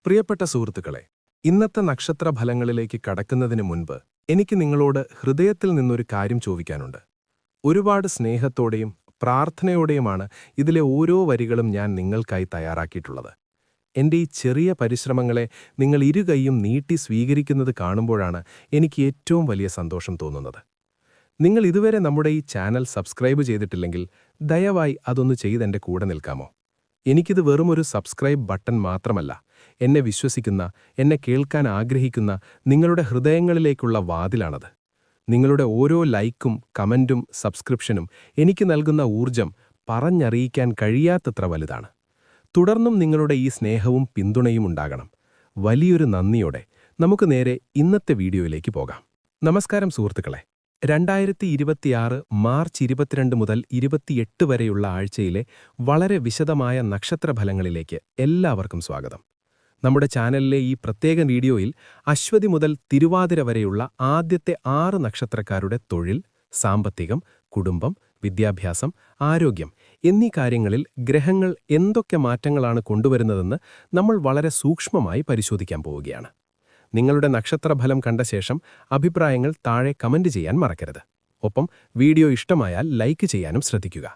പ്രിയപ്പെട്ട സുഹൃത്തുക്കളെ, ഇന്നത്തെ നക്ഷത്രഫലങ്ങളിലേക്ക് കടക്കുന്നതിന് മുൻപ് എനിക്ക് നിങ്ങളോട് ഹൃദയത്തിൽ നിന്നൊരു കാര്യം ചോദിക്കാനുണ്ട്. ഒരുപാട് സ്നേഹത്തോടെയും പ്രാർത്ഥനയോടെയുമാണ് ഇതിലെ ഓരോ വരികളും ഞാൻ നിങ്ങൾക്കായി തയ്യാറാക്കിയിട്ടുള്ളത്. എന്റെ ഈ ചെറിയ പരിശ്രമങ്ങളെ നിങ്ങൾ ഇരുകൈയും നീട്ടി സ്വീകരിക്കുന്നത് കാണുമ്പോഴാണ് എനിക്ക് ഏറ്റവും വലിയ സന്തോഷം തോന്നുന്നത്. നിങ്ങൾ ഇതുവരെ നമ്മുടെ ഈ ചാനൽ സബ്സ്ക്രൈബ് ചെയ്തിട്ടില്ലെങ്കിൽ ദയവായി അതൊന്ന് ചെയ്തെന്റെ കൂടെ നിൽക്കാമോ? എനിക്കിത് വെറുമൊരു സബ്സ്ക്രൈബ് ബട്ടൺ മാത്രമല്ല, എന്നെ വിശ്വസിക്കുന്ന, എന്നെ കേൾക്കാൻ ആഗ്രഹിക്കുന്ന നിങ്ങളുടെ ഹൃദയങ്ങളിലേക്കുള്ള വാതിലാണത്. നിങ്ങളുടെ ഓരോ ലൈക്കും കമന്റും സബ്സ്ക്രിപ്ഷനും എനിക്ക് നൽകുന്ന ഊർജം പറഞ്ഞറിയിക്കാൻ കഴിയാത്തത്ര വലുതാണ്. തുടർന്നും നിങ്ങളുടെ ഈ സ്നേഹവും പിന്തുണയും ഉണ്ടാകണം. വലിയൊരു നന്ദിയോടെ നമുക്ക് നേരെ ഇന്നത്തെ വീഡിയോയിലേക്ക് പോകാം. നമസ്കാരം സുഹൃത്തുക്കളെ. 2026 മാർച്ച് 22 മുതൽ 28 വരെയുള്ള ആഴ്ചയിലെ വളരെ വിശദമായ നക്ഷത്രഫലങ്ങളിലേക്ക് എല്ലാവർക്കും സ്വാഗതം. നമ്മുടെ ചാനലിലെ ഈ പ്രത്യേക വീഡിയോയിൽ അശ്വതി മുതൽ തിരുവാതിര വരെയുള്ള ആദ്യത്തെ 6 നക്ഷത്രക്കാരുടെ തൊഴിൽ, സാമ്പത്തികം, കുടുംബം, വിദ്യാഭ്യാസം, ആരോഗ്യം എന്നീ കാര്യങ്ങളിൽ ഗ്രഹങ്ങൾ എന്തൊക്കെ മാറ്റങ്ങളാണ് കൊണ്ടുവരുന്നതെന്ന് നമ്മൾ വളരെ സൂക്ഷ്മമായി പരിശോധിക്കാൻ പോവുകയാണ്. നിങ്ങളുടെ നക്ഷത്രഫലം കണ്ട ശേഷം അഭിപ്രായങ്ങൾ താഴെ കമന്റ് ചെയ്യാൻ മറക്കരുത്. ഒപ്പം വീഡിയോ ഇഷ്ടമായാൽ ലൈക്ക് ചെയ്യാനും ശ്രദ്ധിക്കുക.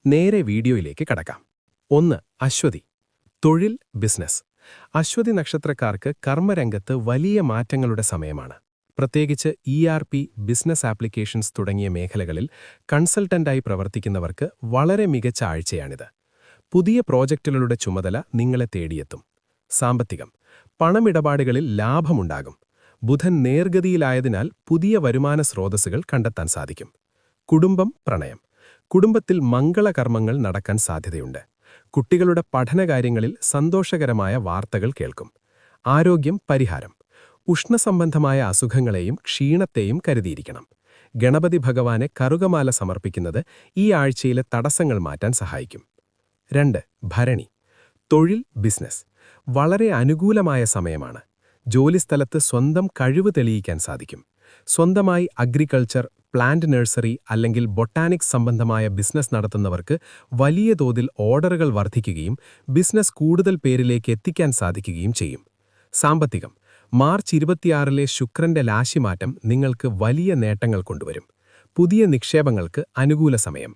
നേരെ വീഡിയോയിലേക്ക് കടക്കാം. 1. അശ്വതി. തൊഴിൽ, ബിസിനസ്. അശ്വതി നക്ഷത്രക്കാർക്ക് കർമ്മരംഗത്ത് വലിയ മാറ്റങ്ങളുടെ സമയമാണ്. പ്രത്യേകിച്ച് ERP, ബിസിനസ് ആപ്ലിക്കേഷൻസ് തുടങ്ങിയ മേഖലകളിൽ കൺസൾട്ടന്റായി പ്രവർത്തിക്കുന്നവർക്ക് വളരെ മികച്ച ആഴ്ചയാണിത്. പുതിയ പ്രോജക്റ്റുകളുടെ ചുമതല നിങ്ങളെ തേടിയെത്തും. സാമ്പത്തികം. പണമിടപാടുകളിൽ ലാഭമുണ്ടാകും. ബുധൻ നേർഗതിയിലായതിനാൽ പുതിയ വരുമാന സ്രോതസ്സുകൾ കണ്ടെത്താൻ സാധിക്കും. കുടുംബം, പ്രണയം. കുടുംബത്തിൽ മംഗളകർമ്മങ്ങൾ നടക്കാൻ സാധ്യതയുണ്ട്. കുട്ടികളുടെ പഠനകാര്യങ്ങളിൽ സന്തോഷകരമായ വാർത്തകൾ കേൾക്കും. ആരോഗ്യം, പരിഹാരം. ഉഷ്ണസംബന്ധമായ അസുഖങ്ങളെയും ക്ഷീണത്തെയും കരുതിയിരിക്കണം. ഗണപതി ഭഗവാനെ കറുകമാല സമർപ്പിക്കുന്നത് ഈ ആഴ്ചയിലെ തടസ്സങ്ങൾ മാറ്റാൻ സഹായിക്കും. 2. ഭരണി. തൊഴിൽ, ബിസിനസ്. വളരെ അനുകൂലമായ സമയമാണ്. ജോലിസ്ഥലത്ത് സ്വന്തം കഴിവ് തെളിയിക്കാൻ സാധിക്കും. സ്വന്തമായി അഗ്രികൾച്ചർ, പ്ലാന്റ് നഴ്സറി അല്ലെങ്കിൽ ബൊട്ടാനിക്സ് സംബന്ധമായ ബിസിനസ് നടത്തുന്നവർക്ക് വലിയ തോതിൽ ഓർഡറുകൾ വർദ്ധിക്കുകയും ബിസിനസ് കൂടുതൽ പേരിലേക്ക് എത്തിക്കാൻ സാധിക്കുകയും ചെയ്യും. സാമ്പത്തികം. മാർച്ച് 26 ശുക്രന്റെ രാശിമാറ്റം നിങ്ങൾക്ക് വലിയ നേട്ടങ്ങൾ കൊണ്ടുവരും. പുതിയ നിക്ഷേപങ്ങൾക്ക് അനുകൂല സമയം.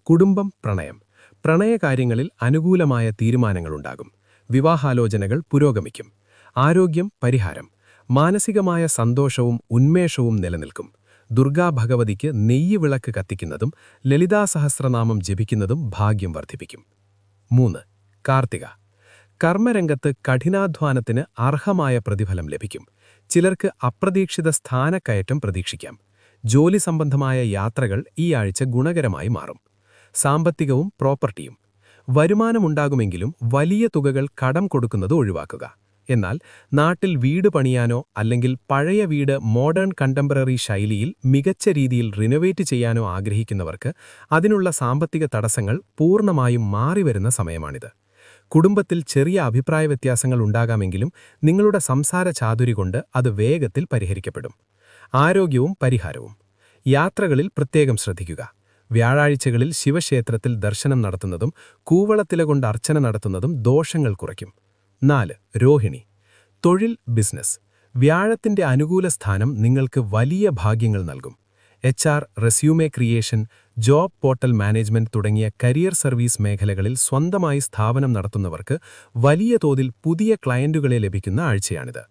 കുടുംബം, പ്രണയം. പ്രണയകാര്യങ്ങളിൽ അനുകൂലമായ തീരുമാനങ്ങളുണ്ടാകും. വിവാഹാലോചനകൾ പുരോഗമിക്കും. ആരോഗ്യം, പരിഹാരം. മാനസികമായ സന്തോഷവും ഉന്മേഷവും നിലനിൽക്കും. ദുർഗാ ഭഗവതിക്ക് നെയ്യ് വിളക്ക് കത്തിക്കുന്നതും ലളിതാ സഹസ്രനാമം ജപിക്കുന്നതും ഭാഗ്യം വർദ്ധിപ്പിക്കും. 3. കാർത്തിക. കർമ്മരംഗത്ത് കഠിനാധ്വാനത്തിന് അർഹമായ പ്രതിഫലം ലഭിക്കും. ചിലർക്ക് അപ്രതീക്ഷിത സ്ഥാനക്കയറ്റം പ്രതീക്ഷിക്കാം. ജോലി സംബന്ധമായ യാത്രകൾ ഈ ആഴ്ച ഗുണകരമായി മാറും. സാമ്പത്തികവും പ്രോപ്പർട്ടിയും. വരുമാനമുണ്ടാകുമെങ്കിലും വലിയ തുകകൾ കടം കൊടുക്കുന്നത് ഒഴിവാക്കുക. എന്നാൽ നാട്ടിൽ വീട് പണിയാനോ അല്ലെങ്കിൽ പഴയ വീട് മോഡേൺ കണ്ടംപററി ശൈലിയിൽ മികച്ച രീതിയിൽ റിനോവേറ്റ് ചെയ്യാനോ ആഗ്രഹിക്കുന്നവർക്ക് അതിനുള്ള സാമ്പത്തിക തടസ്സങ്ങൾ പൂർണ്ണമായും മാറിവരുന്ന സമയമാണിത്. കുടുംബത്തിൽ ചെറിയ അഭിപ്രായ വ്യത്യാസങ്ങൾ ഉണ്ടാകാമെങ്കിലും നിങ്ങളുടെ സംസാര ചാതുരി കൊണ്ട് അത് വേഗത്തിൽ പരിഹരിക്കപ്പെടും. ആരോഗ്യവും പരിഹാരവും. യാത്രകളിൽ പ്രത്യേകം ശ്രദ്ധിക്കുക. വ്യാഴാഴ്ചകളിൽ ശിവക്ഷേത്രത്തിൽ ദർശനം നടത്തുന്നതും കൂവളത്തില കൊണ്ട് അർച്ചന നടത്തുന്നതും ദോഷങ്ങൾ കുറയ്ക്കും. 4. രോഹിണി. തൊഴിൽ, ബിസിനസ്. വ്യാഴത്തിന്റെ അനുകൂല സ്ഥാനം നിങ്ങൾക്ക് വലിയ ഭാഗ്യങ്ങൾ നൽകും. HR, resume creation, job portal management തുടങ്ങിയ കരിയർ സർവീസ് മേഖലകളിൽ സ്വന്തമായി സ്ഥാപനം നടത്തുന്നവർക്ക് വലിയ തോതിൽ പുതിയ ക്ലയന്റുകളെ ലഭിക്കുന്ന ആഴ്ചയാണിത്.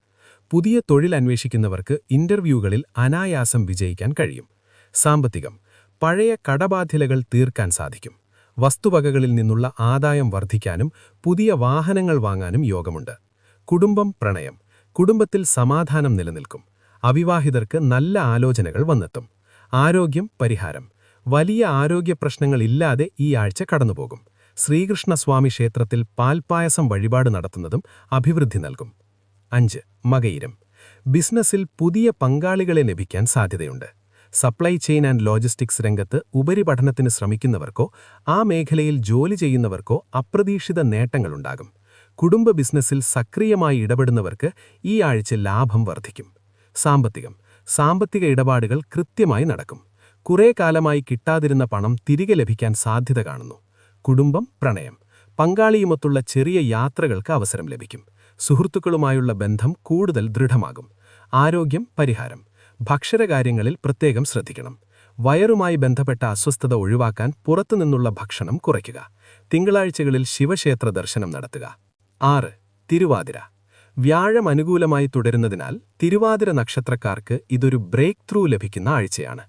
പുതിയ തൊഴിൽ അന്വേഷിക്കുന്നവർക്ക് ഇന്റർവ്യൂകളിൽ അനായാസം വിജയിക്കാൻ കഴിയും. സാമ്പത്തികം. പഴയ കടബാധ്യതകൾ തീർക്കാൻ സാധിക്കും. വസ്തുവകകളിൽ നിന്നുള്ള ആദായം വർദ്ധിക്കാനും പുതിയ വാഹനങ്ങൾ വാങ്ങാനും യോഗമുണ്ട്. കുടുംബം, പ്രണയം. കുടുംബത്തിൽ സമാധാനം നിലനിൽക്കും. അവിവാഹിതർക്ക് നല്ല ആലോചനകൾ വന്നെത്തും. ആരോഗ്യം, പരിഹാരം. വലിയ ആരോഗ്യ പ്രശ്നങ്ങളില്ലാതെ ഈ ആഴ്ച കടന്നുപോകും. ശ്രീകൃഷ്ണസ്വാമി ക്ഷേത്രത്തിൽ പാൽപ്പായസം വഴിപാട് നടത്തുന്നതും അഭിവൃദ്ധി നൽകും. 5. മകയിരം. ബിസിനസ്സിൽ പുതിയ പങ്കാളികളെ ലഭിക്കാൻ സാധ്യതയുണ്ട്. സപ്ലൈ ചെയിൻ ആൻഡ് ലോജിസ്റ്റിക്സ് രംഗത്ത് ഉപരിപഠനത്തിന് ശ്രമിക്കുന്നവർക്കോ ആ മേഖലയിൽ ജോലി ചെയ്യുന്നവർക്കോ അപ്രതീക്ഷിത നേട്ടങ്ങളുണ്ടാകും. കുടുംബ ബിസിനസ്സിൽ സക്രിയമായി ഇടപെടുന്നവർക്ക് ഈ ആഴ്ച ലാഭം വർദ്ധിക്കും. സാമ്പത്തികം. സാമ്പത്തിക ഇടപാടുകൾ കൃത്യമായി നടക്കും. കുറേ കാലമായി കിട്ടാതിരുന്ന പണം തിരികെ ലഭിക്കാൻ സാധ്യത കാണുന്നു. കുടുംബം, പ്രണയം. പങ്കാളിയുമൊത്തുള്ള ചെറിയ യാത്രകൾക്ക് അവസരം ലഭിക്കും. സുഹൃത്തുക്കളുമായുള്ള ബന്ധം കൂടുതൽ ദൃഢമാകും. ആരോഗ്യം പരിഹാരം. ഭക്ഷണകാര്യങ്ങളിൽ പ്രത്യേകം ശ്രദ്ധിക്കണം. വയറുമായി ബന്ധപ്പെട്ട അസ്വസ്ഥത ഒഴിവാക്കാൻ പുറത്തുനിന്നുള്ള ഭക്ഷണം കുറയ്ക്കുക. തിങ്കളാഴ്ചകളിൽ ശിവക്ഷേത്ര ദർശനം നടത്തുക. 6. തിരുവാതിര. വ്യാഴം അനുകൂലമായി തുടരുന്നതിനാൽ തിരുവാതിര നക്ഷത്രക്കാർക്ക് ഇതൊരു ബ്രേക്ക് ത്രൂ ലഭിക്കുന്ന ആഴ്ചയാണ്.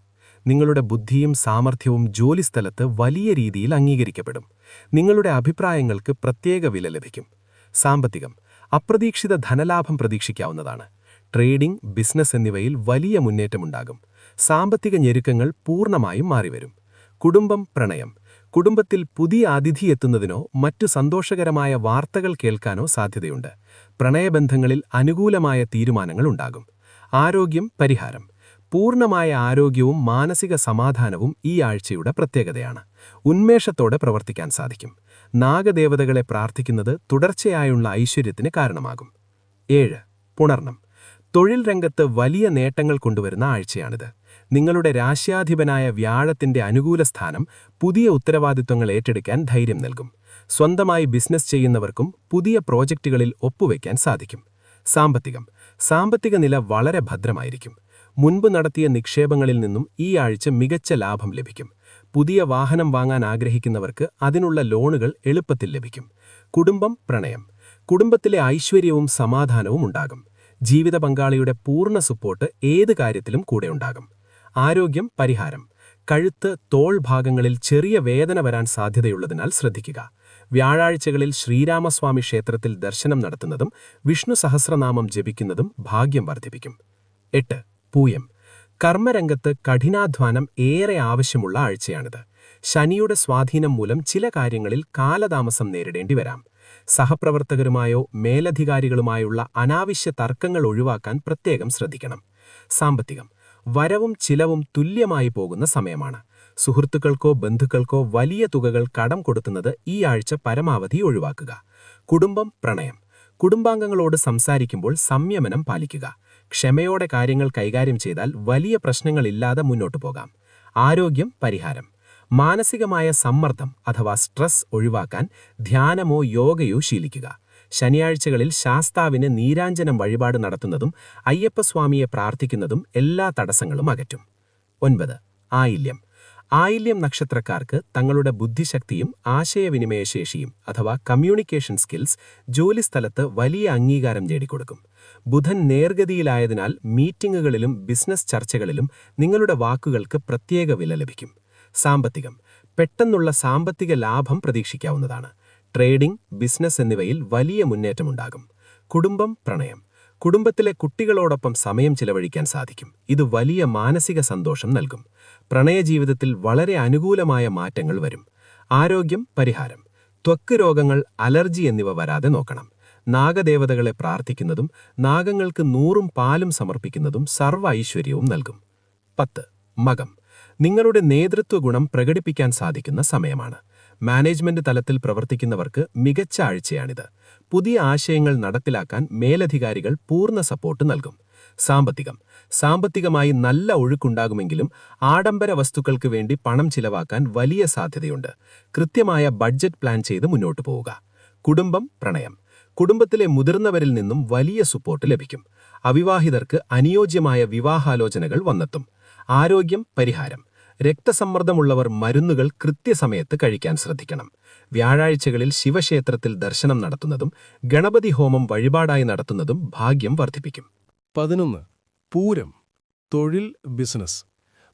നിങ്ങളുടെ ബുദ്ധിയും സാമർഥ്യവും ജോലിസ്ഥലത്ത് വലിയ രീതിയിൽ അംഗീകരിക്കപ്പെടും. നിങ്ങളുടെ അഭിപ്രായങ്ങൾക്ക് പ്രത്യേക വില ലഭിക്കും. സാമ്പത്തികം. അപ്രതീക്ഷിത ധനലാഭം പ്രതീക്ഷിക്കാവുന്നതാണ്. ട്രേഡിംഗ്, ബിസിനസ് എന്നിവയിൽ വലിയ മുന്നേറ്റമുണ്ടാകും. സാമ്പത്തിക ഞെരുക്കങ്ങൾ പൂർണ്ണമായും മാറിവരും. കുടുംബം, പ്രണയം. കുടുംബത്തിൽ പുതിയ അതിഥി എത്തുന്നതിനോ മറ്റു സന്തോഷകരമായ വാർത്തകൾ കേൾക്കാനോ സാധ്യതയുണ്ട്. പ്രണയബന്ധങ്ങളിൽ അനുകൂലമായ തീരുമാനങ്ങൾ ഉണ്ടാകും. ആരോഗ്യം പരിഹാരം. പൂർണ്ണമായ ആരോഗ്യവും മാനസിക സമാധാനവും ഈ ആഴ്ചയുടെ പ്രത്യേകതയാണ്. ഉന്മേഷത്തോടെ പ്രവർത്തിക്കാൻ സാധിക്കും. നാഗദേവതകളെ പ്രാർത്ഥിക്കുന്നത് തുടർച്ചയായുള്ള ഐശ്വര്യത്തിന് കാരണമാകും. 7. പുണർന്നം. തൊഴിൽ രംഗത്ത് വലിയ നേട്ടങ്ങൾ കൊണ്ടുവരുന്ന ആഴ്ചയാണിത്. നിങ്ങളുടെ രാശ്യാധിപനായ വ്യാഴത്തിന്റെ അനുകൂല സ്ഥാനം പുതിയ ഉത്തരവാദിത്വങ്ങൾ ഏറ്റെടുക്കാൻ ധൈര്യം നൽകും. സ്വന്തമായി ബിസിനസ് ചെയ്യുന്നവർക്കും പുതിയ പ്രോജക്റ്റുകളിൽ ഒപ്പുവയ്ക്കാൻ സാധിക്കും. സാമ്പത്തികം. സാമ്പത്തിക നില വളരെ ഭദ്രമായിരിക്കും. മുൻപ് നടത്തിയ നിക്ഷേപങ്ങളിൽ നിന്നും ഈ ആഴ്ച മികച്ച ലാഭം ലഭിക്കും. പുതിയ വാഹനം വാങ്ങാൻ ആഗ്രഹിക്കുന്നവർക്ക് അതിനുള്ള ലോണുകൾ എളുപ്പത്തിൽ ലഭിക്കും. കുടുംബം, പ്രണയം. കുടുംബത്തിലെ ഐശ്വര്യവും സമാധാനവും ഉണ്ടാകും. ജീവിത പങ്കാളിയുടെ പൂർണ്ണ സപ്പോർട്ട് ഏത് കാര്യത്തിലും കൂടെയുണ്ടാകും. ആരോഗ്യം പരിഹാരം. കഴുത്ത്, തോൾ ഭാഗങ്ങളിൽ ചെറിയ വേദന വരാൻ സാധ്യതയുള്ളതിനാൽ ശ്രദ്ധിക്കുക. വ്യാഴാഴ്ചകളിൽ ശ്രീരാമസ്വാമി ക്ഷേത്രത്തിൽ ദർശനം നടത്തുന്നതും വിഷ്ണു സഹസ്രനാമം ജപിക്കുന്നതും ഭാഗ്യം വർദ്ധിപ്പിക്കും. 8. പൂയം. കർമ്മരംഗത്ത് കഠിനാധ്വാനം ഏറെ ആവശ്യമുള്ള ആഴ്ചയാണിത്. ശനിയുടെ സ്വാധീനം മൂലം ചില കാര്യങ്ങളിൽ കാലതാമസം നേരിടേണ്ടി വരാം. സഹപ്രവർത്തകരുമായോ മേലധികാരികളുമായുള്ള അനാവശ്യ തർക്കങ്ങൾ ഒഴിവാക്കാൻ പ്രത്യേകം ശ്രദ്ധിക്കണം. സാമ്പത്തികം. വരവും ചിലവും തുല്യമായി പോകുന്ന സമയമാണ്. സുഹൃത്തുക്കൾക്കോ ബന്ധുക്കൾക്കോ വലിയ തുകകൾ കടം കൊടുക്കുന്നത് ഈ ആഴ്ച പരമാവധി ഒഴിവാക്കുക. കുടുംബം, പ്രണയം. കുടുംബാംഗങ്ങളോട് സംസാരിക്കുമ്പോൾ സംയമനം പാലിക്കുക. ക്ഷമയോടെ കാര്യങ്ങൾ കൈകാര്യം ചെയ്താൽ വലിയ പ്രശ്നങ്ങളില്ലാതെ മുന്നോട്ടു പോകാം. ആരോഗ്യം പരിഹാരം. മാനസികമായ സമ്മർദ്ദം അഥവാ സ്ട്രെസ് ഒഴിവാക്കാൻ ധ്യാനമോ യോഗയോ ശീലിക്കുക. ശനിയാഴ്ചകളിൽ ശാസ്താവിന് നീരാഞ്ജനം വഴിപാട് നടത്തുന്നതും അയ്യപ്പസ്വാമിയെ പ്രാർത്ഥിക്കുന്നതും എല്ലാ തടസ്സങ്ങളും അകറ്റും. 9. ആയില്യം. ആയില്യം നക്ഷത്രക്കാർക്ക് തങ്ങളുടെ ബുദ്ധിശക്തിയും ആശയവിനിമയശേഷിയും അഥവാ കമ്മ്യൂണിക്കേഷൻ സ്കിൽസ് ജോലിസ്ഥലത്ത് വലിയ അംഗീകാരം നേടിക്കൊടുക്കും. ബുധൻ നേർഗതിയിലായതിനാൽ മീറ്റിംഗുകളിലും ബിസിനസ് ചർച്ചകളിലും നിങ്ങളുടെ വാക്കുകൾക്ക് പ്രത്യേക വില ലഭിക്കും. സാമ്പത്തികം. പെട്ടെന്നുള്ള സാമ്പത്തിക ലാഭം പ്രതീക്ഷിക്കാവുന്നതാണ്. ട്രേഡിംഗ്, ബിസിനസ് എന്നിവയിൽ വലിയ മുന്നേറ്റമുണ്ടാകും. കുടുംബം, പ്രണയം. കുടുംബത്തിലെ കുട്ടികളോടൊപ്പം സമയം ചിലവഴിക്കാൻ സാധിക്കും. ഇത് വലിയ മാനസിക സന്തോഷം നൽകും. പ്രണയജീവിതത്തിൽ വളരെ അനുകൂലമായ മാറ്റങ്ങൾ വരും. ആരോഗ്യം പരിഹാരം. ത്വക്ക് രോഗങ്ങൾ, അലർജി എന്നിവ വരാതെ നോക്കണം. നാഗദേവതകളെ പ്രാർത്ഥിക്കുന്നതും നാഗങ്ങൾക്ക് 100 പാലും സമർപ്പിക്കുന്നതും സർവ്വ ഐശ്വര്യവും നൽകും. 10. മകം. നിങ്ങളുടെ നേതൃത്വ ഗുണം പ്രകടിപ്പിക്കാൻ സാധിക്കുന്ന സമയമാണ്. മാനേജ്മെന്റ് തലത്തിൽ പ്രവർത്തിക്കുന്നവർക്ക് മികച്ച ആഴ്ചയാണിത്. പുതിയ ആശയങ്ങൾ നടപ്പിലാക്കാൻ മേലധികാരികൾ പൂർണ്ണ സപ്പോർട്ട് നൽകും. സാമ്പത്തികം. സാമ്പത്തികമായി നല്ല ഒഴുക്കുണ്ടാകുമെങ്കിലും ആഡംബര വസ്തുക്കൾക്ക് വേണ്ടി പണം ചിലവാക്കാൻ വലിയ സാധ്യതയുണ്ട്. കൃത്യമായ ബഡ്ജറ്റ് പ്ലാൻ ചെയ്ത് മുന്നോട്ടു പോവുക. കുടുംബം, പ്രണയം. കുടുംബത്തിലെ മുതിർന്നവരിൽ നിന്നും വലിയ സപ്പോർട്ട് ലഭിക്കും. അവിവാഹിതർക്ക് അനുയോജ്യമായ വിവാഹാലോചനകൾ വന്നെത്തും. ആരോഗ്യം പരിഹാരം. രക്തസമ്മർദ്ദമുള്ളവർ മരുന്നുകൾ കൃത്യസമയത്ത് കഴിക്കാൻ ശ്രദ്ധിക്കണം. വ്യാഴാഴ്ചകളിൽ ശിവക്ഷേത്രത്തിൽ ദർശനം നടത്തുന്നതും ഗണപതി ഹോമം വഴിപാടായി നടത്തുന്നതും ഭാഗ്യം വർദ്ധിപ്പിക്കും. 11. പൂരം. തൊഴിൽ, ബിസിനസ്.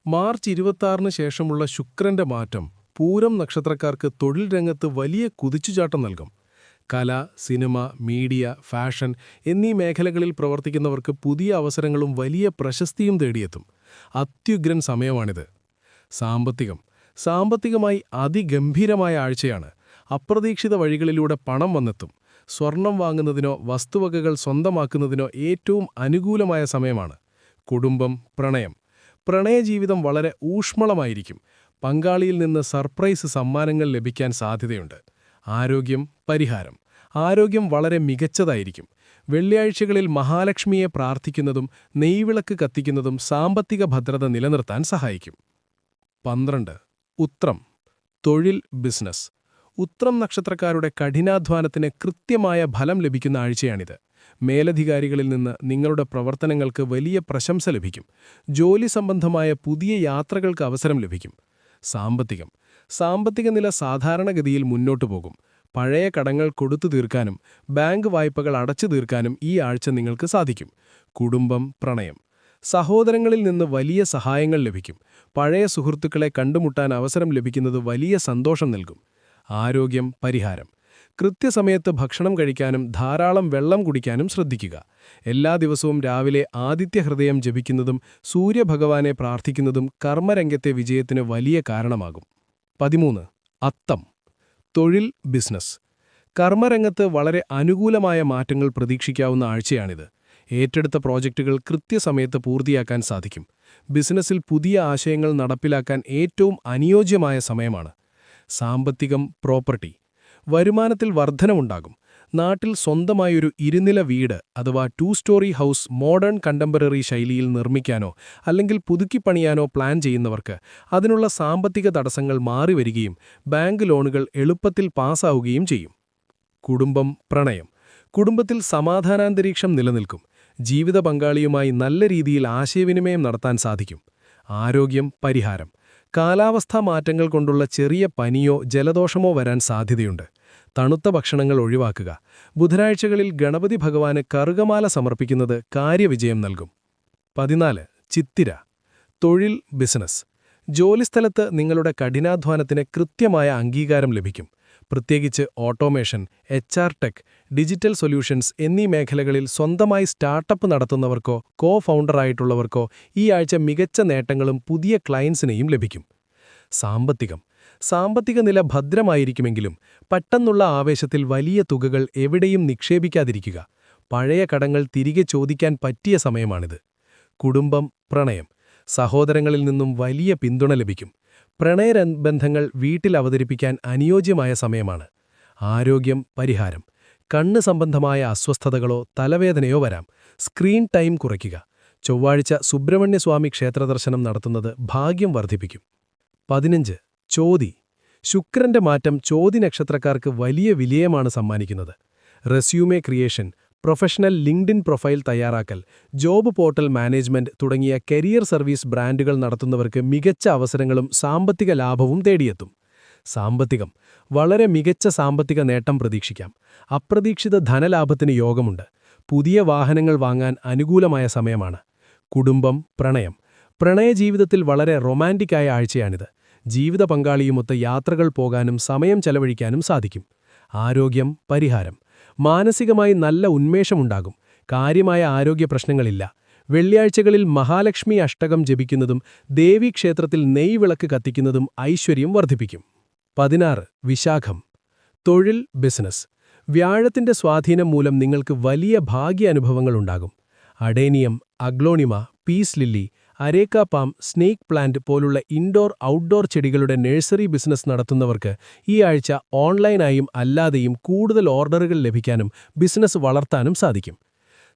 മാർച്ച് 26 ശേഷമുള്ള ശുക്രന്റെ മാറ്റം പൂരം നക്ഷത്രക്കാർക്ക് തൊഴിൽ രംഗത്ത് വലിയ കുതിച്ചുചാട്ടം നൽകും. കല, സിനിമ, മീഡിയ, ഫാഷൻ എന്നീ മേഖലകളിൽ പ്രവർത്തിക്കുന്നവർക്ക് പുതിയ അവസരങ്ങളും വലിയ പ്രശസ്തിയും തേടിയെത്തും. അത്യുഗ്രൻ സമയമാണിത്. സാമ്പത്തികം. സാമ്പത്തികമായി അതിഗംഭീരമായ ആഴ്ചയാണ്. അപ്രതീക്ഷിത വഴികളിലൂടെ പണം വന്നെത്തും. സ്വർണം വാങ്ങുന്നതിനോ വസ്തുവകകൾ സ്വന്തമാക്കുന്നതിനോ ഏറ്റവും അനുകൂലമായ സമയമാണ്. കുടുംബം, പ്രണയം. പ്രണയജീവിതം വളരെ ഊഷ്മളമായിരിക്കും. പങ്കാളിയിൽ നിന്ന് സർപ്രൈസ് സമ്മാനങ്ങൾ ലഭിക്കാൻ സാധ്യതയുണ്ട്. ആരോഗ്യം പരിഹാരം. ആരോഗ്യം വളരെ മികച്ചതായിരിക്കും. വെള്ളിയാഴ്ചകളിൽ മഹാലക്ഷ്മിയെ പ്രാർത്ഥിക്കുന്നതും നെയ്വിളക്ക് കത്തിക്കുന്നതും സാമ്പത്തിക ഭദ്രത നിലനിർത്താൻ സഹായിക്കും. 12. ഉത്രം. തൊഴിൽ, ബിസിനസ്. ഉത്രം നക്ഷത്രക്കാരുടെ കഠിനാധ്വാനത്തിന് കൃത്യമായ ഫലം ലഭിക്കുന്ന ആഴ്ചയാണിത്. മേലധികാരികളിൽ നിന്ന് നിങ്ങളുടെ പ്രവർത്തനങ്ങൾക്ക് വലിയ പ്രശംസ ലഭിക്കും. ജോലി സംബന്ധമായ പുതിയ യാത്രകൾക്ക് അവസരം ലഭിക്കും. സാമ്പത്തിക നില സാധാരണഗതിയിൽ മുന്നോട്ടു പോകും. പഴയ കടങ്ങൾ കൊടുത്തു തീർക്കാനും ബാങ്ക് വായ്പകൾ അടച്ചു തീർക്കാനും ഈ ആഴ്ച നിങ്ങൾക്ക് സാധിക്കും. കുടുംബം, പ്രണയം. സഹോദരങ്ങളിൽ നിന്ന് വലിയ സഹായങ്ങൾ ലഭിക്കും. പഴയ സുഹൃത്തുക്കളെ കണ്ടുമുട്ടാൻ അവസരം ലഭിക്കുന്നത് വലിയ സന്തോഷം നൽകും. ആരോഗ്യം, പരിഹാരം. കൃത്യസമയത്ത് ഭക്ഷണം കഴിക്കാനും ധാരാളം വെള്ളം കുടിക്കാനും ശ്രദ്ധിക്കുക. എല്ലാ ദിവസവും രാവിലെ ആദിത്യഹൃദയം ജപിക്കുന്നതും സൂര്യഭഗവാനെ പ്രാർത്ഥിക്കുന്നതും കർമ്മരംഗത്തെ വിജയത്തിന് വലിയ കാരണമാകും. 13. അത്തം. തൊഴിൽ, ബിസിനസ്. കർമ്മരംഗത്ത് വളരെ അനുകൂലമായ മാറ്റങ്ങൾ പ്രതീക്ഷിക്കാവുന്ന ആഴ്ചയാണിത്. ഏറ്റെടുത്ത പ്രോജക്റ്റുകൾ കൃത്യസമയത്ത് പൂർത്തിയാക്കാൻ സാധിക്കും. ബിസിനസ്സിൽ പുതിയ ആശയങ്ങൾ നടപ്പിലാക്കാൻ ഏറ്റവും അനുയോജ്യമായ സമയമാണ്. സാമ്പത്തികം, പ്രോപ്പർട്ടി. വരുമാനത്തിൽ വർധനവുണ്ടാകും. നാട്ടിൽ സ്വന്തമായൊരു ഇരുനില വീട് അഥവാ 2 സ്റ്റോറി ഹൗസ് മോഡേൺ കണ്ടംപററി ശൈലിയിൽ നിർമ്മിക്കാനോ അല്ലെങ്കിൽ പുതുക്കിപ്പണിയാനോ പ്ലാൻ ചെയ്യുന്നവർക്ക് അതിനുള്ള സാമ്പത്തിക തടസ്സങ്ങൾ മാറിവരികയും ബാങ്ക് ലോണുകൾ എളുപ്പത്തിൽ പാസ്സാവുകയും ചെയ്യും. കുടുംബം, പ്രണയം. കുടുംബത്തിൽ സമാധാനാന്തരീക്ഷം നിലനിൽക്കും. ജീവിത പങ്കാളിയുമായി നല്ല രീതിയിൽ ആശയവിനിമയം നടത്താൻ സാധിക്കും. ആരോഗ്യം, പരിഹാരം. കാലാവസ്ഥാ മാറ്റങ്ങൾ കൊണ്ടുള്ള ചെറിയ പനിയോ ജലദോഷമോ വരാൻ സാധ്യതയുണ്ട്. തണുത്ത ഭക്ഷണങ്ങൾ ഒഴിവാക്കുക. ബുധനാഴ്ചകളിൽ ഗണപതി ഭഗവാന് കറുകമാല സമർപ്പിക്കുന്നത് കാര്യവിജയം നൽകും. 14. ചിത്തിര. തൊഴിൽ, ബിസിനസ്. ജോലിസ്ഥലത്ത് നിങ്ങളുടെ കഠിനാധ്വാനത്തിന് കൃത്യമായ അംഗീകാരം ലഭിക്കും. പ്രത്യേകിച്ച് automation, HR tech, digital solutions എന്നീ മേഖലകളിൽ സ്വന്തമായി സ്റ്റാർട്ടപ്പ് നടത്തുന്നവർക്കോ ഫൗണ്ടറായിട്ടുള്ളവർക്കോ ഈ ആഴ്ച മികച്ച നേട്ടങ്ങളും പുതിയ ക്ലയൻസിനെയും ലഭിക്കും. സാമ്പത്തിക നില ഭദ്രമായിരിക്കുമെങ്കിലും പെട്ടെന്നുള്ള ആവേശത്തിൽ വലിയ തുകകൾ എവിടെയും നിക്ഷേപിക്കാതിരിക്കുക. പഴയ കടങ്ങൾ തിരികെ ചോദിക്കാൻ പറ്റിയ സമയമാണിത്. കുടുംബം, പ്രണയം. സഹോദരങ്ങളിൽ നിന്നും വലിയ പിന്തുണ ലഭിക്കും. പ്രണയബന്ധങ്ങൾ വീട്ടിൽ അവതരിപ്പിക്കാൻ അനുയോജ്യമായ സമയമാണ്. ആരോഗ്യം, പരിഹാരം. കണ്ണ് സംബന്ധമായ അസ്വസ്ഥതകളോ തലവേദനയോ വരാം. സ്ക്രീൻ ടൈം കുറയ്ക്കുക. ചൊവ്വാഴ്ച സുബ്രഹ്മണ്യസ്വാമി ക്ഷേത്രദർശനം നടത്തുന്നത് ഭാഗ്യം വർദ്ധിപ്പിക്കും. 15. ചോതി. ശുക്രന്റെ മാറ്റം ചോതി നക്ഷത്രക്കാർക്ക് വലിയ വിജയമാണ് സമ്മാനിക്കുന്നത്. Resume creation, professional LinkedIn profile തയ്യാറാക്കൽ, ജോബ് പോർട്ടൽ മാനേജ്മെന്റ് തുടങ്ങിയ കരിയർ സർവീസ് ബ്രാൻഡുകൾ നടത്തുന്നവർക്ക് മികച്ച അവസരങ്ങളും സാമ്പത്തിക ലാഭവും തേടിയെത്തും. സാമ്പത്തികം. വളരെ മികച്ച സാമ്പത്തിക നേട്ടം പ്രതീക്ഷിക്കാം. അപ്രതീക്ഷിത ധനലാഭത്തിന് യോഗമുണ്ട്. പുതിയ വാഹനങ്ങൾ വാങ്ങാൻ അനുകൂലമായ സമയമാണ്. കുടുംബം, പ്രണയം. പ്രണയജീവിതത്തിൽ വളരെ റൊമാൻറ്റിക്കായ ആഴ്ചയാണിത്. ജീവിത പങ്കാളിയുമൊത്ത് യാത്രകൾ പോകാനും സമയം ചെലവഴിക്കാനും സാധിക്കും. ആരോഗ്യം, പരിഹാരം. മാനസികമായി നല്ല ഉന്മേഷമുണ്ടാകും. കാര്യമായ ആരോഗ്യ പ്രശ്നങ്ങളില്ല. വെള്ളിയാഴ്ചകളിൽ മഹാലക്ഷ്മി അഷ്ടകം ജപിക്കുന്നതും ദേവീക്ഷേത്രത്തിൽ നെയ്വിളക്ക് കത്തിക്കുന്നതും ഐശ്വര്യം വർദ്ധിപ്പിക്കും. 16. വിശാഖം. തൊഴിൽ, ബിസിനസ്. വ്യാഴത്തിന്റെ സ്വാധീനം മൂലം നിങ്ങൾക്ക് വലിയ ഭാഗ്യാനുഭവങ്ങളുണ്ടാകും. Adenium, aglaonema, peace lily, areca palm, snake plant പോലുള്ള ഇൻഡോർ ഔട്ട്ഡോർ ചെടികളുടെ നഴ്സറി ബിസിനസ് നടത്തുന്നവർക്ക് ഈ ആഴ്ച ഓൺലൈനായും അല്ലാതെയും കൂടുതൽ ഓർഡറുകൾ ലഭിക്കാനും ബിസിനസ് വളർത്താനും സാധിക്കും.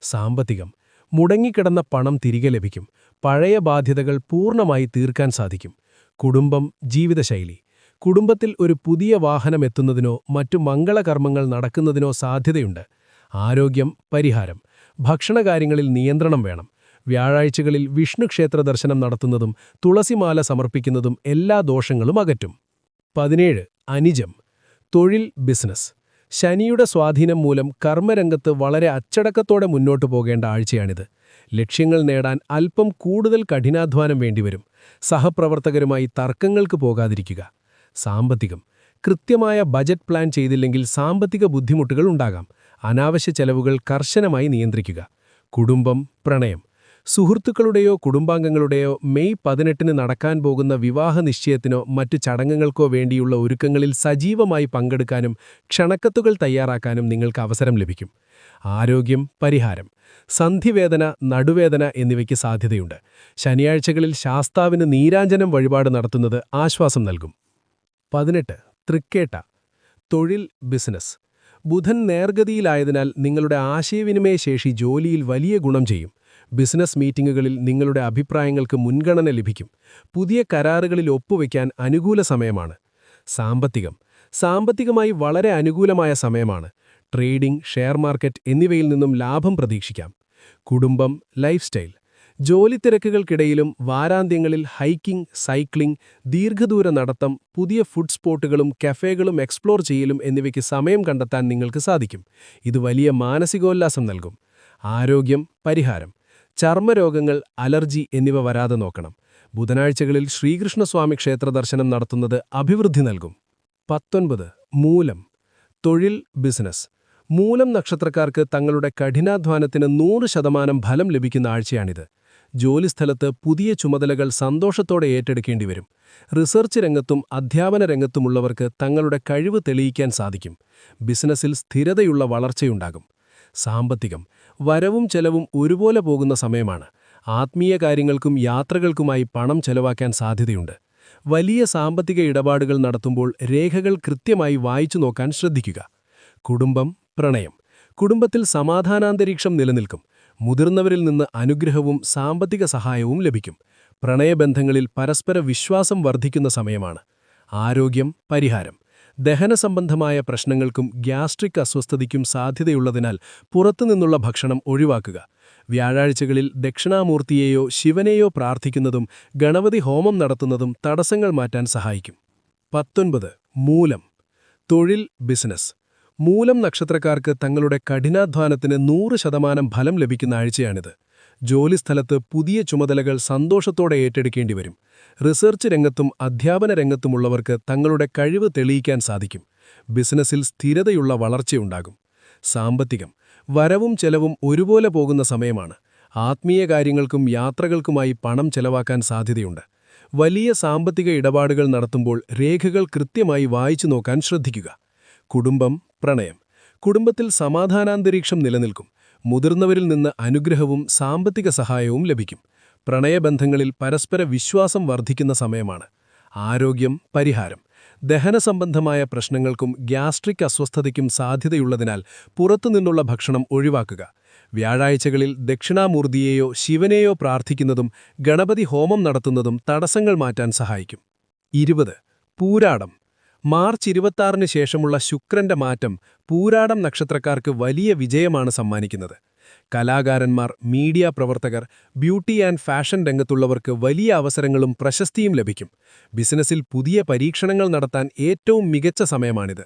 സാമ്പത്തികം. മുടങ്ങിക്കിടന്ന പണം തിരികെ ലഭിക്കും. പഴയ ബാധ്യതകൾ പൂർണ്ണമായി തീർക്കാൻ സാധിക്കും. കുടുംബം, ജീവിതശൈലി. കുടുംബത്തിൽ ഒരു പുതിയ വാഹനം എത്തുന്നതിനോ മറ്റു മംഗളകർമ്മങ്ങൾ നടക്കുന്നതിനോ സാധ്യതയുണ്ട്. ആരോഗ്യം, പരിഹാരം. ഭക്ഷണകാര്യങ്ങളിൽ നിയന്ത്രണം വേണം. വ്യാഴാഴ്ചകളിൽ വിഷ്ണു ക്ഷേത്ര ദർശനം നടത്തുന്നതും തുളസിമാല സമർപ്പിക്കുന്നതും എല്ലാ ദോഷങ്ങളും അകറ്റും. 17. അനിജം. തൊഴിൽ, ബിസിനസ്. ശനിയുടെ സ്വാധീനം മൂലം കർമ്മരംഗത്ത് വളരെ അച്ചടക്കത്തോടെ മുന്നോട്ടു പോകേണ്ട ആഴ്ചയാണിത്. ലക്ഷ്യങ്ങൾ നേടാൻ അല്പം കൂടുതൽ കഠിനാധ്വാനം വേണ്ടിവരും. സഹപ്രവർത്തകരുമായി തർക്കങ്ങൾക്ക് പോകാതിരിക്കുക. സാമ്പത്തികം. കൃത്യമായ ബജറ്റ് പ്ലാൻ ചെയ്തില്ലെങ്കിൽ സാമ്പത്തിക ബുദ്ധിമുട്ടുകൾ ഉണ്ടാകാം. അനാവശ്യ ചെലവുകൾ കർശനമായി നിയന്ത്രിക്കുക. കുടുംബം, പ്രണയം. സുഹൃത്തുക്കളുടെയോ കുടുംബാംഗങ്ങളുടെയോ മെയ് 18 നടക്കാൻ പോകുന്ന വിവാഹ നിശ്ചയത്തിനോ മറ്റു ചടങ്ങുകൾക്കോ വേണ്ടിയുള്ള ഒരുക്കങ്ങളിൽ സജീവമായി പങ്കെടുക്കാനും ക്ഷണക്കത്തുകൾ തയ്യാറാക്കാനും നിങ്ങൾക്ക് അവസരം ലഭിക്കും. ആരോഗ്യം, പരിഹാരം. സന്ധിവേദന, നടുവേദന എന്നിവയ്ക്ക് സാധ്യതയുണ്ട്. ശനിയാഴ്ചകളിൽ ശാസ്താവിന് നീരാഞ്ജനം വഴിപാട് നടത്തുന്നത് ആശ്വാസം നൽകും. 18. തൃക്കേട്ട. തൊഴിൽ, ബിസിനസ്. ബുധൻ നേർഗതിയിലായതിനാൽ നിങ്ങളുടെ ആശയവിനിമയ ശേഷി ജോലിയിൽ വലിയ ഗുണം ചെയ്യും. ബിസിനസ് മീറ്റിംഗുകളിൽ നിങ്ങളുടെ അഭിപ്രായങ്ങൾക്ക് മുൻഗണന ലഭിക്കും. പുതിയ കരാറുകളിൽ ഒപ്പുവയ്ക്കാൻ അനുകൂല സമയമാണ്. സാമ്പത്തികമായി വളരെ അനുകൂലമായ സമയമാണ്. ട്രേഡിംഗ്, ഷെയർ മാർക്കറ്റ് എന്നിവയിൽ നിന്നും ലാഭം പ്രതീക്ഷിക്കാം. കുടുംബം, ലൈഫ് സ്റ്റൈൽ. ജോലിത്തിരക്കുകൾക്കിടയിലും വാരാന്ത്യങ്ങളിൽ ഹൈക്കിംഗ്, സൈക്ലിംഗ്, ദീർഘദൂര നടത്തം, പുതിയ ഫുഡ് സ്പോട്ടുകളും കഫേകളും എക്സ്പ്ലോർ ചെയ്യലും എന്നിവയ്ക്ക് സമയം കണ്ടെത്താൻ നിങ്ങൾക്ക് സാധിക്കും. ഇത് വലിയ മാനസികോല്ലാസം നൽകും. ആരോഗ്യം, പരിഹാരം. ചർമ്മരോഗങ്ങൾ, അലർജി എന്നിവ വരാതെ നോക്കണം. ബുധനാഴ്ചകളിൽ ശ്രീകൃഷ്ണസ്വാമി ക്ഷേത്ര ദർശനം നടത്തുന്നത് അഭിവൃദ്ധി നൽകും. 19. മൂലം. തൊഴിൽ, ബിസിനസ്. മൂലം നക്ഷത്രക്കാർക്ക് തങ്ങളുടെ കഠിനാധ്വാനത്തിന് 100% ഫലം ലഭിക്കുന്ന ആഴ്ചയാണിത്. ജോലിസ്ഥലത്ത് പുതിയ ചുമതലകൾ സന്തോഷത്തോടെ ഏറ്റെടുക്കേണ്ടി വരും. റിസർച്ച് രംഗത്തും അധ്യാപന രംഗത്തുമുള്ളവർക്ക് തങ്ങളുടെ കഴിവ് തെളിയിക്കാൻ സാധിക്കും. ബിസിനസ്സിൽ സ്ഥിരതയുള്ള വളർച്ചയുണ്ടാകും. സാമ്പത്തികം. വരവും ചെലവും ഒരുപോലെ പോകുന്ന സമയമാണ്. ആത്മീയ കാര്യങ്ങൾക്കും യാത്രകൾക്കുമായി പണം ചെലവാക്കാൻ സാധ്യതയുണ്ട്. വലിയ സാമ്പത്തിക ഇടപാടുകൾ നടത്തുമ്പോൾ രേഖകൾ കൃത്യമായി വായിച്ചു നോക്കാൻ ശ്രദ്ധിക്കുക. കുടുംബം, പ്രണയം. കുടുംബത്തിൽ സമാധാനാന്തരീക്ഷം നിലനിൽക്കും. മുതിർന്നവരിൽ നിന്ന് അനുഗ്രഹവും സാമ്പത്തിക സഹായവും ലഭിക്കും. പ്രണയബന്ധങ്ങളിൽ പരസ്പര വിശ്വാസം വർദ്ധിക്കുന്ന സമയമാണ്. ആരോഗ്യം, പരിഹാരം. ദഹനസംബന്ധമായ പ്രശ്നങ്ങൾക്കും ഗ്യാസ്ട്രിക് അസ്വസ്ഥതയ്ക്കും സാധ്യതയുള്ളതിനാൽ പുറത്തുനിന്നുള്ള ഭക്ഷണം ഒഴിവാക്കുക. വ്യാഴാഴ്ചകളിൽ ദക്ഷിണാമൂർത്തിയെയോ ശിവനെയോ പ്രാർത്ഥിക്കുന്നതും ഗണപതി ഹോമം നടത്തുന്നതും തടസ്സങ്ങൾ മാറ്റാൻ സഹായിക്കും. 19. മൂലം. തൊഴിൽ, ബിസിനസ്. മൂലം നക്ഷത്രക്കാർക്ക് തങ്ങളുടെ കഠിനാധ്വാനത്തിന് 100% ഫലം ലഭിക്കുന്ന ആഴ്ചയാണിത്. ജോലിസ്ഥലത്ത് പുതിയ ചുമതലകൾ സന്തോഷത്തോടെ ഏറ്റെടുക്കേണ്ടി വരും. റിസർച്ച് രംഗത്തും അധ്യാപന രംഗത്തുമുള്ളവർക്ക് തങ്ങളുടെ കഴിവ് തെളിയിക്കാൻ സാധിക്കും. ബിസിനസ്സിൽ സ്ഥിരതയുള്ള വളർച്ചയുണ്ടാകും. സാമ്പത്തികം. വരവും ചെലവും ഒരുപോലെ പോകുന്ന സമയമാണ്. ആത്മീയ കാര്യങ്ങൾക്കും യാത്രകൾക്കുമായി പണം ചെലവാക്കാൻ സാധ്യതയുണ്ട്. വലിയ സാമ്പത്തിക ഇടപാടുകൾ നടത്തുമ്പോൾ രേഖകൾ കൃത്യമായി വായിച്ചു നോക്കാൻ ശ്രദ്ധിക്കുക. കുടുംബം, പ്രണയം. കുടുംബത്തിൽ സമാധാനാന്തരീക്ഷം നിലനിൽക്കും. മുതിർന്നവരിൽ നിന്ന് അനുഗ്രഹവും സാമ്പത്തിക സഹായവും ലഭിക്കും. പ്രണയബന്ധങ്ങളിൽ പരസ്പര വിശ്വാസം വർദ്ധിക്കുന്ന സമയമാണ്. ആരോഗ്യം, പരിഹാരം. ദഹനസംബന്ധമായ പ്രശ്നങ്ങൾക്കും ഗ്യാസ്ട്രിക് അസ്വസ്ഥതയ്ക്കും സാധ്യതയുള്ളതിനാൽ പുറത്തുനിന്നുള്ള ഭക്ഷണം ഒഴിവാക്കുക. വ്യാഴാഴ്ചകളിൽ ദക്ഷിണാമൂർത്തിയെയോ ശിവനെയോ പ്രാർത്ഥിക്കുന്നതും ഗണപതി ഹോമം നടത്തുന്നതും തടസ്സങ്ങൾ മാറ്റാൻ സഹായിക്കും. 20. പൂരാടം. മാർച്ച് 26-ന് ശേഷമുള്ള ശുക്രന്റെ മാറ്റം പൂരാടം നക്ഷത്രക്കാർക്ക് വലിയ വിജയമാണ് സമ്മാനിക്കുന്നത്. കലാകാരന്മാർ, മീഡിയ പ്രവർത്തകർ, ബ്യൂട്ടി ആൻഡ് ഫാഷൻ രംഗത്തുള്ളവർക്ക് വലിയ അവസരങ്ങളും പ്രശസ്തിയും ലഭിക്കും. ബിസിനസ്സിൽ പുതിയ പരീക്ഷണങ്ങൾ നടത്താൻ ഏറ്റവും മികച്ച സമയമാണിത്.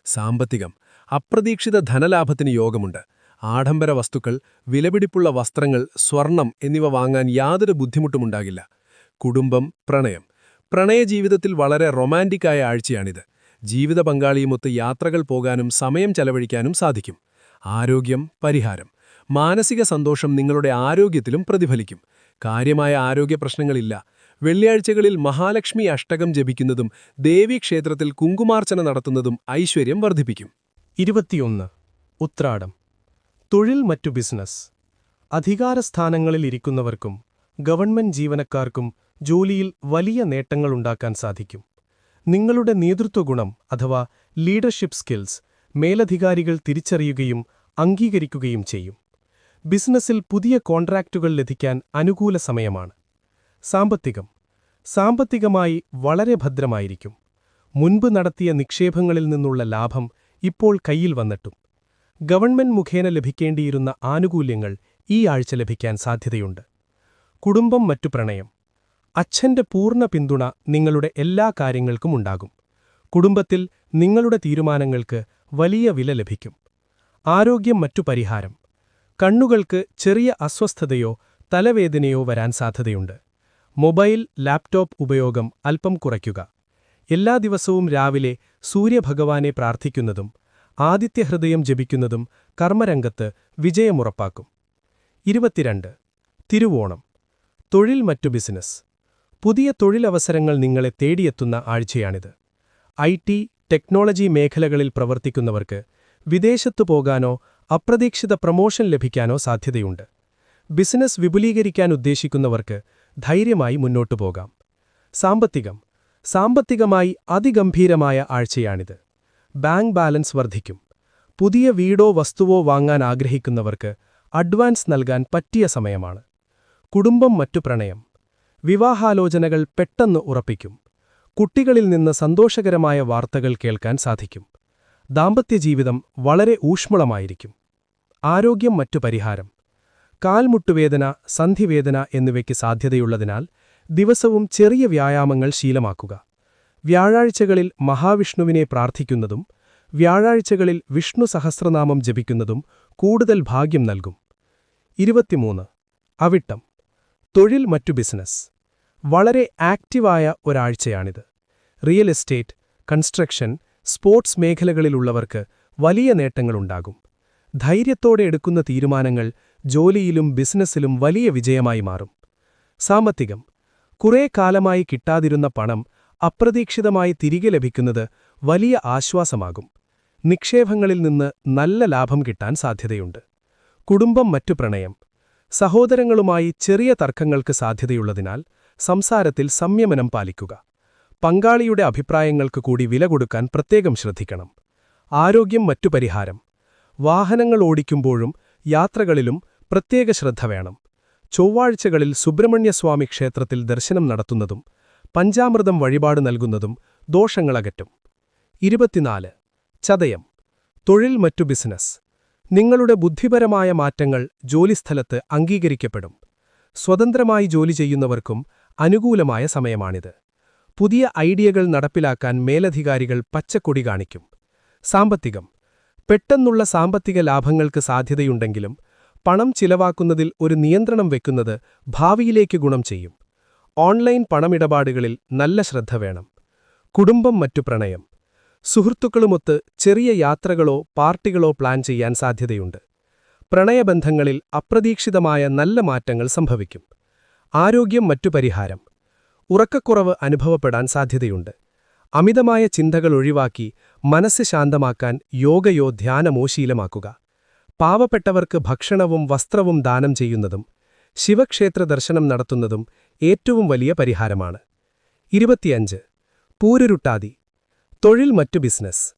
സാമ്പത്തികം. അപ്രതീക്ഷിത ധനലാഭത്തിന് യോഗമുണ്ട്. ആഡംബര വസ്തുക്കൾ, വിലപിടിപ്പുള്ള വസ്ത്രങ്ങൾ, സ്വർണം എന്നിവ വാങ്ങാൻ യാതൊരു ബുദ്ധിമുട്ടുമുണ്ടാകില്ല. കുടുംബം, പ്രണയം. പ്രണയജീവിതത്തിൽ വളരെ റൊമാൻറ്റിക്കായ ആഴ്ചയാണിത്. ജീവിത പങ്കാളിയുമൊത്ത് യാത്രകൾ പോകാനും സമയം ചെലവഴിക്കാനും സാധിക്കും. ആരോഗ്യം, പരിഹാരം. മാനസിക സന്തോഷം നിങ്ങളുടെ ആരോഗ്യത്തിലും പ്രതിഫലിക്കും. കാര്യമായ ആരോഗ്യ പ്രശ്നങ്ങളില്ല. വെള്ളിയാഴ്ചകളിൽ മഹാലക്ഷ്മി അഷ്ടകം ജപിക്കുന്നതും ദേവീക്ഷേത്രത്തിൽ കുങ്കുമാർച്ചന നടത്തുന്നതും ഐശ്വര്യം വർദ്ധിപ്പിക്കും. 21. ഉത്രാടം. തൊഴിൽ, മറ്റു ബിസിനസ്. അധികാരസ്ഥാനങ്ങളിൽ ഇരിക്കുന്നവർക്കും ഗവൺമെന്റ് ജീവനക്കാർക്കും ജോലിയിൽ വലിയ നേട്ടങ്ങളുണ്ടാക്കാൻ സാധിക്കും. നിങ്ങളുടെ നേതൃത്വഗുണം അഥവാ ലീഡർഷിപ്പ് സ്കിൽസ് മേലധികാരികൾ തിരിച്ചറിയുകയും അംഗീകരിക്കുകയും ചെയ്യും. ബിസിനസ്സിൽ പുതിയ കോൺട്രാക്റ്റുകൾ ലഭിക്കാൻ അനുകൂല സമയമാണ്. സാമ്പത്തികം. സാമ്പത്തികമായി വളരെ ഭദ്രമായിരിക്കും. മുൻപ് നടത്തിയ നിക്ഷേപങ്ങളിൽ നിന്നുള്ള ലാഭം ഇപ്പോൾ കയ്യിൽ വന്നിട്ടും. ഗവൺമെന്റ് മുഖേന ലഭിക്കേണ്ടിയിരുന്ന ആനുകൂല്യങ്ങൾ ഈ ആഴ്ച ലഭിക്കാൻ സാധ്യതയുണ്ട്. കുടുംബം, മറ്റു പ്രണയം. അച്ഛന്റെ പൂർണ്ണ പിന്തുണ നിങ്ങളുടെ എല്ലാ കാര്യങ്ങൾക്കും ഉണ്ടാകും. കുടുംബത്തിൽ നിങ്ങളുടെ തീരുമാനങ്ങൾക്ക് വലിയ വില ലഭിക്കും. ആരോഗ്യം, മറ്റു പരിഹാരം. കണ്ണുകൾക്ക് ചെറിയ അസ്വസ്ഥതയോ തലവേദനയോ വരാൻ സാധ്യതയുണ്ട്. മൊബൈൽ, ലാപ്ടോപ്പ് ഉപയോഗം അല്പം കുറയ്ക്കുക. എല്ലാ ദിവസവും രാവിലെ സൂര്യഭഗവാനെ പ്രാർത്ഥിക്കുന്നതും ആദിത്യഹൃദയം ജപിക്കുന്നതും കർമ്മരംഗത്ത് വിജയമുറപ്പാക്കും. 22. തിരുവോണം. തൊഴിൽ, മറ്റു ബിസിനസ്. പുതിയ തൊഴിലവസരങ്ങൾ നിങ്ങളെ തേടിയെത്തുന്ന ആഴ്ചയാണിത്. IT, ടെക്നോളജി മേഖലകളിൽ പ്രവർത്തിക്കുന്നവർക്ക് വിദേശത്തു പോകാനോ അപ്രതീക്ഷിത പ്രമോഷൻ ലഭിക്കാനോ സാധ്യതയുണ്ട്. ബിസിനസ് വിപുലീകരിക്കാൻ ഉദ്ദേശിക്കുന്നവർക്ക് ധൈര്യമായി മുന്നോട്ടു പോകാം. സാമ്പത്തികം. സാമ്പത്തികമായി അതിഗംഭീരമായ ആഴ്ചയാണിത്. ബാങ്ക് ബാലൻസ് വർദ്ധിക്കും. പുതിയ വീടോ വസ്തുവോ വാങ്ങാൻ ആഗ്രഹിക്കുന്നവർക്ക് അഡ്വാൻസ് നൽകാൻ പറ്റിയ സമയമാണ്. കുടുംബം, മറ്റു പ്രണയം. വിവാഹാലോചനകൾ പെട്ടെന്ന് ഉറപ്പിക്കും. കുട്ടികളിൽ നിന്ന് സന്തോഷകരമായ വാർത്തകൾ കേൾക്കാൻ സാധിക്കും. ദാമ്പത്യജീവിതം വളരെ ഊഷ്മളമായിരിക്കും. ആരോഗ്യം മറ്റു പരിഹാരം. കാൽമുട്ടുവേദന, സന്ധിവേദന എന്നിവയ്ക്ക് സാധ്യതയുള്ളതിനാൽ ദിവസവും ചെറിയ വ്യായാമങ്ങൾ ശീലമാക്കുക. വ്യാഴാഴ്ചകളിൽ മഹാവിഷ്ണുവിനെ പ്രാർത്ഥിക്കുന്നതും വ്യാഴാഴ്ചകളിൽ വിഷ്ണു സഹസ്രനാമം ജപിക്കുന്നതും കൂടുതൽ ഭാഗ്യം നൽകും. 23. അവിട്ടം. തൊഴിൽ മറ്റു ബിസിനസ്. വളരെ ആക്റ്റീവായ ഒരാഴ്ചയാണിത്. റിയൽ എസ്റ്റേറ്റ്, കൺസ്ട്രക്ഷൻ, സ്പോർട്സ് മേഖലകളിലുള്ളവർക്ക് വലിയ നേട്ടങ്ങളുണ്ടാകും. ധൈര്യത്തോടെ എടുക്കുന്ന തീരുമാനങ്ങൾ ജോലിയിലും ബിസിനസ്സിലും വലിയ വിജയമായി മാറും. സാമ്പത്തികം. കുറേ കാലമായി കിട്ടാതിരുന്ന പണം അപ്രതീക്ഷിതമായി തിരികെ ലഭിക്കുന്നത് വലിയ ആശ്വാസമാകും. നിക്ഷേപങ്ങളിൽ നിന്ന് നല്ല ലാഭം കിട്ടാൻ സാധ്യതയുണ്ട്. കുടുംബം മറ്റു പ്രണയം. സഹോദരങ്ങളുമായി ചെറിയ തർക്കങ്ങൾക്ക് സാധ്യതയുള്ളതിനാൽ സംസാരത്തിൽ സംയമനം പാലിക്കുക. പങ്കാളിയുടെ അഭിപ്രായങ്ങൾക്ക് കൂടി വില കൊടുക്കാൻ പ്രത്യേകം ശ്രദ്ധിക്കണം. ആരോഗ്യം മറ്റു പരിഹാരം. വാഹനങ്ങൾ ഓടിക്കുമ്പോഴും യാത്രകളിലും പ്രത്യേക ശ്രദ്ധ വേണം. ചൊവ്വാഴ്ചകളിൽ സുബ്രഹ്മണ്യസ്വാമി ക്ഷേത്രത്തിൽ ദർശനം നടത്തുന്നതും പഞ്ചാമൃതം വഴിപാട് നൽകുന്നതും ദോഷങ്ങളകറ്റും. 24. ചതയം. തൊഴിൽ മറ്റു ബിസിനസ്. നിങ്ങളുടെ ബുദ്ധിപരമായ മാറ്റങ്ങൾ ജോലിസ്ഥലത്ത് അംഗീകരിക്കപ്പെടും. സ്വതന്ത്രമായി ജോലി ചെയ്യുന്നവർക്കും അനുകൂലമായ സമയമാണിത്. പുതിയ ഐഡിയകൾ നടപ്പിലാക്കാൻ മേലധികാരികൾ പച്ചക്കൊടി കാണിക്കും. സാമ്പത്തികം. പെട്ടെന്നുള്ള സാമ്പത്തിക ലാഭങ്ങൾക്ക് സാധ്യതയുണ്ടെങ്കിലും പണം ചിലവാക്കുന്നതിൽ ഒരു നിയന്ത്രണം വെക്കുന്നത് ഭാവിയിലേക്ക് ഗുണം ചെയ്യും. ഓൺലൈൻ പണമിടപാടുകളിൽ നല്ല ശ്രദ്ധ വേണം. കുടുംബം മറ്റു പ്രണയം. സുഹൃത്തുക്കളുമൊത്ത് ചെറിയ യാത്രകളോ പാർട്ടികളോ പ്ലാൻ ചെയ്യാൻ സാധ്യതയുണ്ട്. പ്രണയബന്ധങ്ങളിൽ അപ്രതീക്ഷിതമായ നല്ല മാറ്റങ്ങൾ സംഭവിക്കും. ആരോഗ്യം മറ്റു പരിഹാരം. ഉറക്കക്കുറവ് അനുഭവപ്പെടാൻ സാധ്യതയുണ്ട്. അമിതമായ ചിന്തകൾ ഒഴിവാക്കി മനസ്സ് ശാന്തമാക്കാൻ യോഗയോ ധ്യാനമോ ശീലമാക്കുക. പാവപ്പെട്ടവർക്ക് ഭക്ഷണവും വസ്ത്രവും ദാനം ചെയ്യുന്നതും ശിവക്ഷേത്ര ദർശനം നടത്തുന്നതും ഏറ്റവും വലിയ പരിഹാരമാണ്. 25. പൂരുരുട്ടാതി. തൊഴിൽ മറ്റു ബിസിനസ്.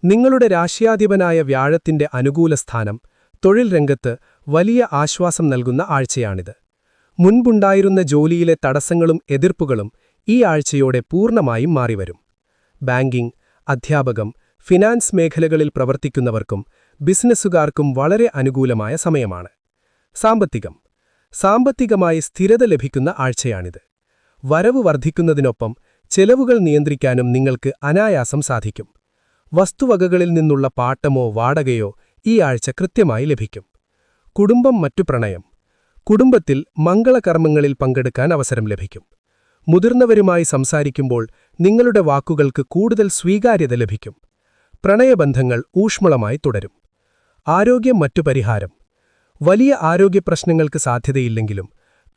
നിങ്ങളുടെ രാശ്യാധിപനായ വ്യാഴത്തിന്റെ അനുകൂല സ്ഥാനം തൊഴിൽ രംഗത്ത് വലിയ ആശ്വാസം നൽകുന്ന ആഴ്ചയാണിത്. മുൻപുണ്ടായിരുന്ന ജോലിയിലെ തടസ്സങ്ങളും എതിർപ്പുകളും ഈ ആഴ്ചയോടെ പൂർണ്ണമായും മാറിവരും. ബാങ്കിംഗ്, അധ്യാപകം, ഫിനാൻസ് മേഖലകളിൽ പ്രവർത്തിക്കുന്നവർക്കും ബിസിനസ്സുകാർക്കും വളരെ അനുകൂലമായ സമയമാണ്. സാമ്പത്തികം. സാമ്പത്തികമായി സ്ഥിരത ലഭിക്കുന്ന ആഴ്ചയാണിത്. വരവ് വർദ്ധിക്കുന്നതിനൊപ്പം ചെലവുകൾ നിയന്ത്രിക്കാനും നിങ്ങൾക്ക് അനായാസം സാധിക്കും. വസ്തുവകകളിൽ നിന്നുള്ള പാട്ടമോ വാടകയോ ഈ ആഴ്ച കൃത്യമായി ലഭിക്കും. കുടുംബം മറ്റു പ്രണയം. കുടുംബത്തിൽ മംഗളകർമ്മങ്ങളിൽ പങ്കെടുക്കാൻ അവസരം ലഭിക്കും. മുതിർന്നവരുമായി സംസാരിക്കുമ്പോൾ നിങ്ങളുടെ വാക്കുകൾക്ക് കൂടുതൽ സ്വീകാര്യത ലഭിക്കും. പ്രണയബന്ധങ്ങൾ ഊഷ്മളമായി തുടരും. ആരോഗ്യം മറ്റു പരിഹാരം. വലിയ ആരോഗ്യപ്രശ്നങ്ങൾക്ക് സാധ്യതയില്ലെങ്കിലും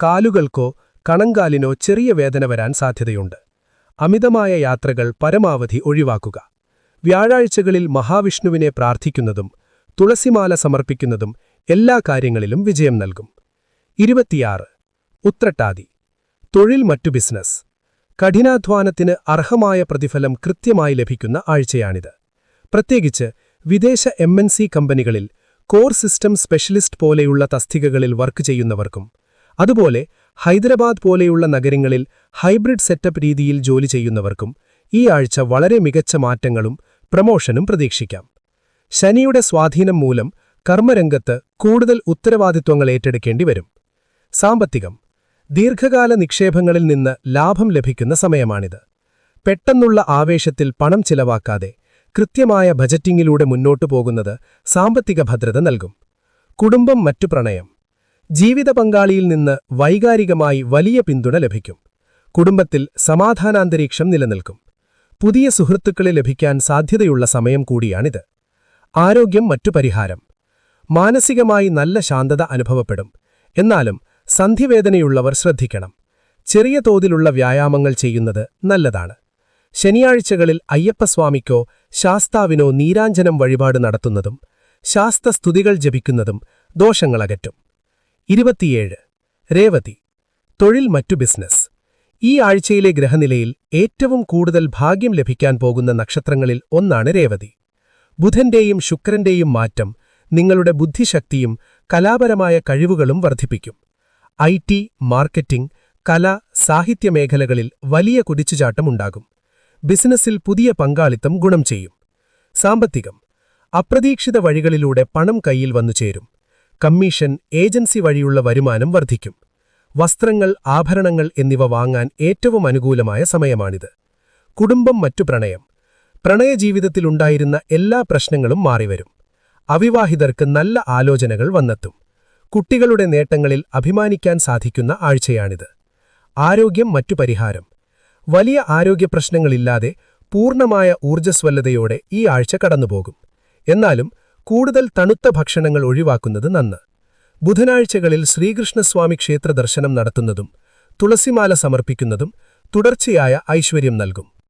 കാലുകൾക്കോ കണങ്കാലിനോ ചെറിയ വേദന വരാൻ സാധ്യതയുണ്ട്. അമിതമായ യാത്രകൾ പരമാവധി ഒഴിവാക്കുക. വ്യാഴാഴ്ചകളിൽ മഹാവിഷ്ണുവിനെ പ്രാർത്ഥിക്കുന്നതും തുളസിമാല സമർപ്പിക്കുന്നതും എല്ലാ കാര്യങ്ങളിലും വിജയം നൽകും. 26. ഉത്രട്ടാതി. തൊഴിൽ മറ്റു ബിസിനസ്. കഠിനാധ്വാനത്തിന് അർഹമായ പ്രതിഫലം കൃത്യമായി ലഭിക്കുന്ന ആഴ്ചയാണിത്. പ്രത്യേകിച്ച് വിദേശ MNC കമ്പനികളിൽ കോർ സിസ്റ്റം സ്പെഷ്യലിസ്റ്റ് പോലെയുള്ള തസ്തികകളിൽ വർക്ക് ചെയ്യുന്നവർക്കും അതുപോലെ ഹൈദരാബാദ് പോലെയുള്ള നഗരങ്ങളിൽ ഹൈബ്രിഡ് സെറ്റപ്പ് രീതിയിൽ ജോലി ചെയ്യുന്നവർക്കും ഈ ആഴ്ച വളരെ മികച്ച മാറ്റങ്ങളും പ്രമോഷനും പ്രതീക്ഷിക്കാം. ശനിയുടെ സ്വാധീനം മൂലം കർമ്മരംഗത്ത് കൂടുതൽ ഉത്തരവാദിത്വങ്ങൾ ഏറ്റെടുക്കേണ്ടി വരും. സാമ്പത്തികം. ദീർഘകാല നിക്ഷേപങ്ങളിൽ നിന്ന് ലാഭം ലഭിക്കുന്ന സമയമാണിത്. പെട്ടെന്നുള്ള ആവേശത്തിൽ പണം ചിലവാക്കാതെ കൃത്യമായ ബജറ്റിംഗിലൂടെ മുന്നോട്ടു പോകുന്നത് സാമ്പത്തിക ഭദ്രത നൽകും. കുടുംബം മറ്റു പ്രണയം. ജീവിത പങ്കാളിയിൽ നിന്ന് വൈകാരികമായി വലിയ പിന്തുണ ലഭിക്കും. കുടുംബത്തിൽ സമാധാനാന്തരീക്ഷം നിലനിൽക്കും. പുതിയ സുഹൃത്തുക്കളെ ലഭിക്കാൻ സാധ്യതയുള്ള സമയം കൂടിയാണിത്. ആരോഗ്യം മറ്റു പരിഹാരം. മാനസികമായി നല്ല ശാന്തത അനുഭവപ്പെടും. എന്നാലും സന്ധിവേദനയുള്ളവർ ശ്രദ്ധിക്കണം. ചെറിയ തോതിലുള്ള വ്യായാമങ്ങൾ ചെയ്യുന്നത് നല്ലതാണ്. ശനിയാഴ്ചകളിൽ അയ്യപ്പസ്വാമിക്കോ ശാസ്താവിനോ നീരാഞ്ജനം വഴിപാട് നടത്തുന്നതും ശാസ്തസ്തുതികൾ ജപിക്കുന്നതും ദോഷങ്ങളകറ്റും. 27. രേവതി. തൊഴിൽ മറ്റു ബിസിനസ്. ഈ ആഴ്ചയിലെ ഗ്രഹനിലയിൽ ഏറ്റവും കൂടുതൽ ഭാഗ്യം ലഭിക്കാൻ പോകുന്ന നക്ഷത്രങ്ങളിൽ ഒന്നാണ് രേവതി. ബുധന്റെയും ശുക്രന്റെയും മാറ്റം നിങ്ങളുടെ ബുദ്ധിശക്തിയും കലാപരമായ കഴിവുകളും വർദ്ധിപ്പിക്കും. IT, മാർക്കറ്റിംഗ്, കല, സാഹിത്യ മേഖലകളിൽ വലിയ കുതിച്ചുചാട്ടമുണ്ടാകും. ബിസിനസ്സിൽ പുതിയ പങ്കാളിത്തം ഗുണം ചെയ്യും. സാമ്പത്തികം. അപ്രതീക്ഷിത വഴികളിലൂടെ പണം കയ്യിൽ വന്നുചേരും. കമ്മീഷൻ, ഏജൻസി വഴിയുള്ള വരുമാനം വർദ്ധിക്കും. വസ്ത്രങ്ങൾ, ആഭരണങ്ങൾ എന്നിവ വാങ്ങാൻ ഏറ്റവും അനുകൂലമായ സമയമാണിത്. കുടുംബം, മറ്റു പ്രണയം. പ്രണയജീവിതത്തിലുണ്ടായിരുന്ന എല്ലാ പ്രശ്നങ്ങളും മാറിവരും. അവിവാഹിതർക്ക് നല്ല ആലോചനകൾ വന്നെത്തും. കുട്ടികളുടെ നേട്ടങ്ങളിൽ അഭിമാനിക്കാൻ സാധിക്കുന്ന ആഴ്ചയാണിത്. ആരോഗ്യം, മറ്റു പരിഹാരം. വലിയ ആരോഗ്യപ്രശ്നങ്ങളില്ലാതെ പൂർണ്ണമായ ഊർജ്ജസ്വലതയോടെ ഈ ആഴ്ച കടന്നുപോകും. എന്നാലും കൂടുതൽ തണുത്ത ഭക്ഷണങ്ങൾ ഒഴിവാക്കുന്നത് നന്ന്. ബുധനാഴ്ചകളിൽ ശ്രീകൃഷ്ണസ്വാമി ക്ഷേത്ര ദർശനം നടത്തുന്നതും തുളസിമാല സമർപ്പിക്കുന്നതും തുടർച്ചയായ ഐശ്വര്യം നൽകും.